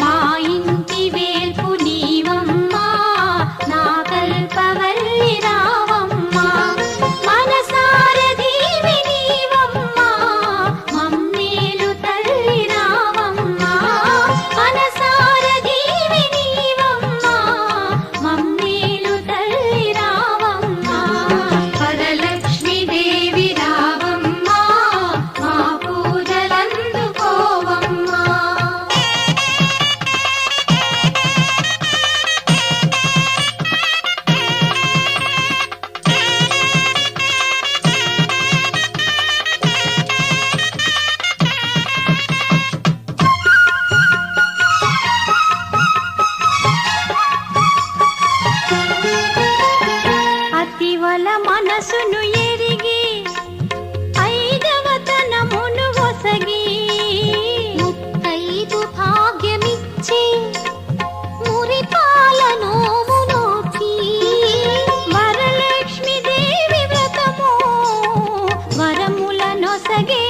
మా ఇంటి వేల్పు నీవమ్మా నా కల్పవల్లి రావమ్మా మనసార దీవి నీవమ్మా మమ్మేలు తల్లి రావమ్మా మనసార దీవి నీవమ్మా మమ్మేలు తల్లి రావమ్మా వరలక్ష్మి దేవి రావమ్మా మా పూజలందుకోవమ్మా అతివల మనసును ఎరిగి ఐదవతనమును ఒసగి ముత్తైదు భాగ్యమిచ్చి మురిపాలను నోచి వరలక్ష్మి దేవి వ్రతము వరముల నొసగే